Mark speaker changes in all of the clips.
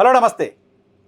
Speaker 1: Hello నమస్తే.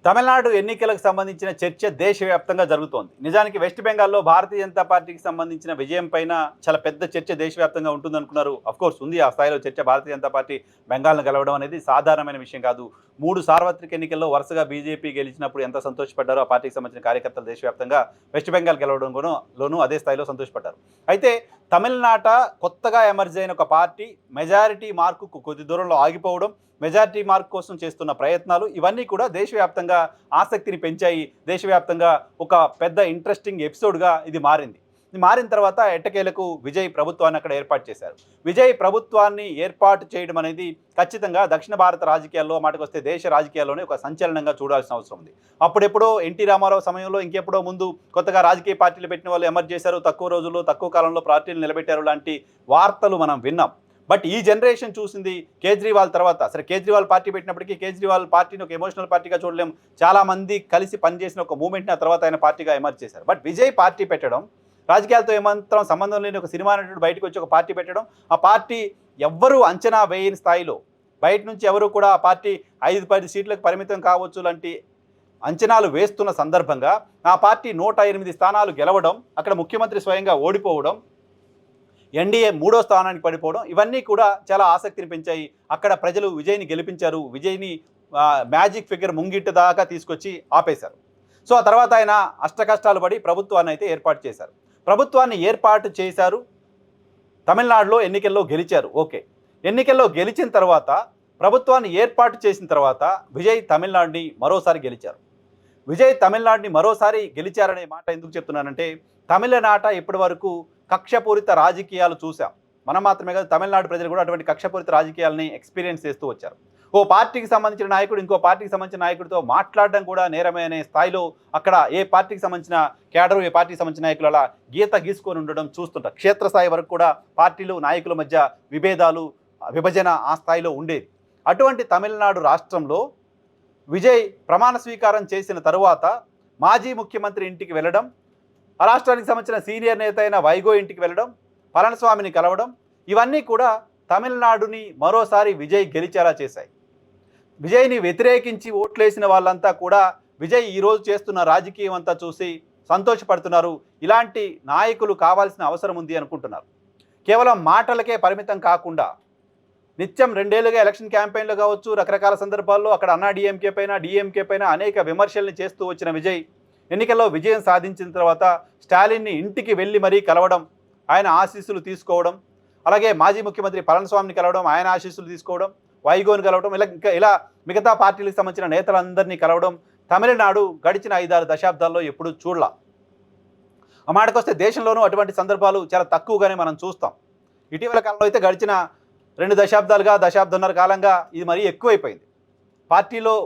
Speaker 1: తమిళనాడు ఎన్నికలకు సంబంధించిన చర్చ దేశవ్యాప్తంగా జరుగుతోంది. నిజానికి వెస్ట్ బెంగాల్‌లో భారతీయ జనతా పార్టీకి సంబంధించిన విజయం పైన చాలా పెద్ద చర్చ దేశవ్యాప్తంగా ఉంటుందనుకున్నారు. ఆఫ్‌కోర్స్ ఉంది ఆ స్థాయిలో చర్చ. భారతీయ జనతా పార్టీ బెంగాల్‌ను గెలవడం అనేది సాధారణమైన విషయం కాదు. 3 సార్వత్రిక ఎన్నికల్లో వరుసగా బీజేపీ గెలిచినప్పుడు ఎంత సంతోషపడ్డారో ఆ పార్టీకి సంబంధించిన కార్యకర్తలు దేశవ్యాప్తంగా వెస్ట్ బెంగాల్ గెలవడం లోనూ అదే స్థాయిలో సంతోషపడ్డారు. అయితే తమిళనాట కొత్తగా ఎమర్జ్ అయిన ఒక పార్టీ మెజారిటీ మార్కుకు కొద్ది దూరంలో ఆగిపోవడం, మెజారిటీ మార్క్ కోసం చేస్తున్న ప్రయత్నాలు ఇవన్నీ కూడా దేశవ్యాప్తంగా ఆసక్తిని పెంచాయి. దేశవ్యాప్తంగా ఒక పెద్ద ఇంట్రెస్టింగ్ ఎపిసోడ్‌గా ఇది మారింది. ఇది మారిన తర్వాత ఎట్టకేలకు విజయ్ ప్రభుత్వాన్ని అక్కడ ఏర్పాటు చేశారు. విజయ్ ప్రభుత్వాన్ని ఏర్పాటు చేయడం అనేది ఖచ్చితంగా దక్షిణ భారత రాజకీయాల్లో మాటకొస్తే దేశ రాజకీయాల్లోనే ఒక సంచలనంగా చూడాల్సిన అవసరం ఉంది. అప్పుడెప్పుడో ఎన్టీ రామారావు సమయంలో ఇంకెప్పుడో ముందు కొత్తగా రాజకీయ పార్టీలు పెట్టిన వాళ్ళు ఎమర్జ్ చేశారు. తక్కువ రోజుల్లో తక్కువ కాలంలో పార్టీలు నిలబెట్టారు లాంటి వార్తలు మనం విన్నాం. బట్ ఈ జనరేషన్ చూసింది కేజ్రీవాల్ తర్వాత. సరే కేజ్రీవాల్ పార్టీ పెట్టినప్పటికీ కేజ్రీవాల్ పార్టీని ఒక ఎమోషనల్ పార్టీగా చూడలేం. చాలామంది కలిసి పనిచేసిన ఒక మూవ్‌మెంట్‌ని ఆ తర్వాత ఆయన పార్టీగా ఎమర్జ్ చేశారు. బట్ విజయ్ పార్టీ పెట్టడం, రాజకీయాలతో ఏమాత్రం సంబంధం లేని ఒక సినిమా నటుడు బయటకు వచ్చి ఒక పార్టీ పెట్టడం, ఆ పార్టీ ఎవ్వరూ అంచనా వేయని స్థాయిలో బయట నుంచి ఎవరు కూడా ఆ పార్టీ 5-10 సీట్లకు పరిమితం కావచ్చు లాంటి అంచనాలు వేస్తున్న సందర్భంగా ఆ పార్టీ 108 స్థానాలు గెలవడం, అక్కడ ముఖ్యమంత్రి స్వయంగా ఓడిపోవడం, ఎన్డీఏ 3వ స్థానానికి పడిపోవడం ఇవన్నీ కూడా చాలా ఆసక్తిని పెంచాయి. అక్కడ ప్రజలు విజయ్‌ని గెలిపించారు. విజయ్‌ని మ్యాజిక్ ఫిగర్ ముంగిట దాకా తీసుకొచ్చి ఆపేశారు. సో ఆ తర్వాత ఆయన అష్టకష్టాలు పడి ప్రభుత్వాన్ని అయితే ఏర్పాటు చేశారు. ప్రభుత్వాన్ని ఏర్పాటు చేశారు. తమిళనాడులో ఎన్నికల్లో గెలిచారు. ఓకే. ఎన్నికల్లో గెలిచిన తర్వాత ప్రభుత్వాన్ని ఏర్పాటు చేసిన తర్వాత విజయ్ తమిళనాడుని మరోసారి గెలిచారు. విజయ్ తమిళనాడుని మరోసారి గెలిచారనే మాట ఎందుకు చెప్తున్నానంటే, తమిళనాట ఇప్పటివరకు కక్షపూరిత రాజకీయాలు చూసాం. మనం మాత్రమే కాదు, తమిళనాడు ప్రజలు కూడా అటువంటి కక్షపూరిత రాజకీయాలని ఎక్స్పీరియన్స్ చేస్తూ వచ్చారు. ఓ పార్టీకి సంబంధించిన నాయకుడు ఇంకో పార్టీకి సంబంధించిన నాయకుడితో మాట్లాడడం కూడా నేరమే అనే స్థాయిలో అక్కడ ఏ పార్టీకి సంబంధించిన క్యాడరు, ఏ పార్టీకి సంబంధించిన నాయకులు అలా గీత గీసుకొని ఉండడం చూస్తుంటారు. క్షేత్రస్థాయి వరకు కూడా పార్టీలు, నాయకుల మధ్య విభేదాలు, విభజన ఆ స్థాయిలో ఉండేది. అటువంటి తమిళనాడు రాష్ట్రంలో విజయ్ ప్రమాణ స్వీకారం చేసిన తరువాత మాజీ ముఖ్యమంత్రి ఇంటికి వెళ్ళడం, ఆ రాష్ట్రానికి సంబంధించిన సీనియర్ నేత అయిన వైగో ఇంటికి వెళ్ళడం, పళనిస్వామిని కలవడం ఇవన్నీ కూడా తమిళనాడుని మరోసారి విజయ్ గెలిచేలా చేశాయి. విజయ్ని వ్యతిరేకించి ఓట్లేసిన వాళ్ళంతా కూడా విజయ్ ఈరోజు చేస్తున్న రాజకీయం అంతా చూసి సంతోషపడుతున్నారు. ఇలాంటి నాయకులు కావాల్సిన అవసరం ఉంది అనుకుంటున్నారు. కేవలం మాటలకే పరిమితం కాకుండా నిత్యం 2 ఏళ్లుగా ఎలక్షన్ క్యాంపెయిన్లు కావచ్చు, రకరకాల సందర్భాల్లో అక్కడ అన్నా డిఎంకే పైన అనేక విమర్శల్ని చేస్తూ వచ్చిన విజయ్ ఎన్నికల్లో విజయం సాధించిన తర్వాత స్టాలిన్ని ఇంటికి వెళ్ళి మరీ కలవడం, ఆయన ఆశీస్సులు తీసుకోవడం, అలాగే మాజీ ముఖ్యమంత్రి పళనిస్వామిని కలవడం, ఆయన ఆశీస్సులు తీసుకోవడం, వైగోని కలవడం, ఇలా మిగతా పార్టీలకు సంబంధించిన నేతలందరినీ కలవడం తమిళనాడు గడిచిన 5-6 దశాబ్దాల్లో ఎప్పుడూ చూడలా. ఆ మాటకొస్తే దేశంలోనూ అటువంటి సందర్భాలు చాలా తక్కువగానే మనం చూస్తాం. ఇటీవల కాలంలో అయితే గడిచిన 2 దశాబ్దాలుగా, దశాబ్దన్నర కాలంగా ఇది మరీ ఎక్కువైపోయింది. పార్టీలో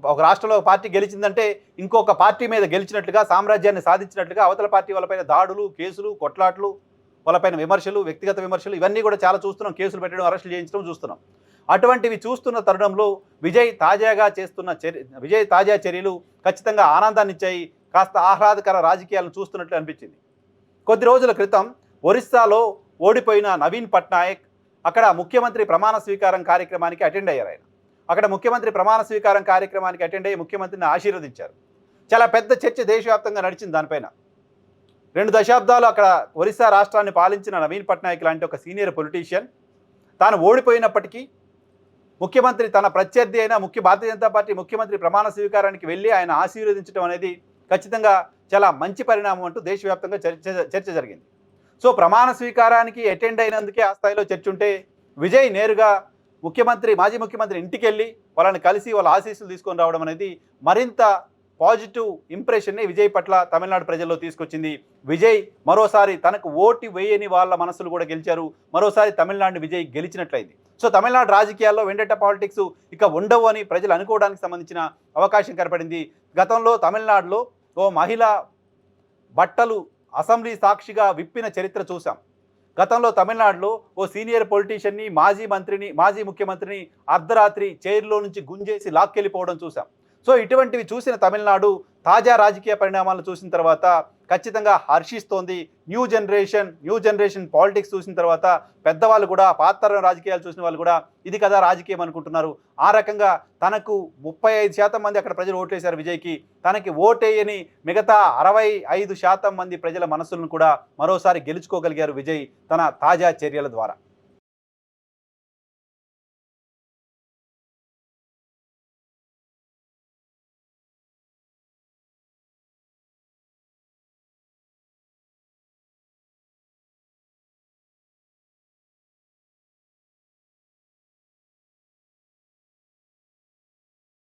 Speaker 1: ఒక రాష్ట్రంలో ఒక పార్టీ గెలిచిందంటే ఇంకొక పార్టీ మీద గెలిచినట్లుగా, సామ్రాజ్యాన్ని సాధించినట్లుగా అవతల పార్టీ వాళ్ళపైన దాడులు, కేసులు, కొట్లాట్లు, వాళ్ళపైన విమర్శలు, వ్యక్తిగత విమర్శలు ఇవన్నీ కూడా చాలా చూస్తున్నాం. కేసులు పెట్టడం, అరెస్టులు చేయించడం చూస్తున్నాం. అటువంటివి చూస్తున్న తరుణంలో విజయ్ తాజా చర్యలు ఖచ్చితంగా ఆనందాన్ని ఇచ్చాయి. కాస్త ఆహ్లాదకర రాజకీయాలను చూస్తున్నట్లు అనిపించింది. కొద్ది రోజుల క్రితం ఒరిస్సాలో ఓడిపోయిన నవీన్ పట్నాయక్ అక్కడ ముఖ్యమంత్రి ప్రమాణ స్వీకారం కార్యక్రమానికి అటెండ్ అయ్యారు. ఆయన అక్కడ ముఖ్యమంత్రి ప్రమాణ స్వీకారం కార్యక్రమానికి అటెండ్ అయ్యి ముఖ్యమంత్రిని ఆశీర్వదించారు. చాలా పెద్ద చర్చ దేశవ్యాప్తంగా నడిచింది దానిపైన. 2 దశాబ్దాలు అక్కడ ఒరిస్సా రాష్ట్రాన్ని పాలించిన నవీన్ పట్నాయక్ లాంటి ఒక సీనియర్ పొలిటీషియన్ తాను ఓడిపోయినప్పటికీ ముఖ్యమంత్రి తన ప్రత్యర్థి అయిన భారతీయ జనతా పార్టీ ముఖ్యమంత్రి ప్రమాణ స్వీకారానికి వెళ్ళి ఆయన ఆశీర్వదించడం అనేది ఖచ్చితంగా చాలా మంచి పరిణామం అంటూ దేశవ్యాప్తంగా చర్చ జరిగింది. సో ప్రమాణ స్వీకారానికి అటెండ్ అయినందుకే ఆ స్థాయిలో చర్చ ఉంటే, విజయ్ నేరుగా మాజీ ముఖ్యమంత్రి ఇంటికి వెళ్ళి వాళ్ళని కలిసి వాళ్ళ ఆశీస్సులు తీసుకొని రావడం అనేది మరింత పాజిటివ్ ఇంప్రెషన్ని విజయ్ పట్ల తమిళనాడు ప్రజల్లో తీసుకొచ్చింది. విజయ్ మరోసారి తనకు ఓటు వేయని వాళ్ళ మనసులు కూడా గెలిచారు. మరోసారి తమిళనాడు విజయ్ గెలిచినట్లయింది. సో తమిళనాడు రాజకీయాల్లో వెండెట్ట పాలిటిక్స్ ఇక ఉండవు అని ప్రజలు అనుకోవడానికి సంబంధించిన అవకాశం కనపడింది. గతంలో తమిళనాడులో ఓ మహిళ బట్టలు అసెంబ్లీ సాక్షిగా విప్పిన చరిత్ర చూసాం. గతంలో తమిళనాడులో ఓ సీనియర్ పొలిటీషియన్ని, మాజీ ముఖ్యమంత్రిని అర్ధరాత్రి చైర్లో నుంచి గుంజేసి లాక్కెళ్ళిపోవడం చూసాం. సో ఇటువంటివి చూసిన తమిళనాడు తాజా రాజకీయ పరిణామాలను చూసిన తర్వాత ఖచ్చితంగా హర్షిస్తోంది. న్యూ జనరేషన్ పాలిటిక్స్ చూసిన తర్వాత పెద్దవాళ్ళు కూడా, పాత రాజకీయాలు చూసిన వాళ్ళు కూడా ఇది కదా రాజకీయం అనుకుంటున్నారు. ఆ రకంగా తనకు 35% మంది అక్కడ ప్రజలు ఓటేశారు విజయ్కి. తనకి ఓటేయని మిగతా 65% మంది ప్రజల మనసులను కూడా మరోసారి గెలుచుకోగలిగారు విజయ్ తన తాజా చర్యల ద్వారా.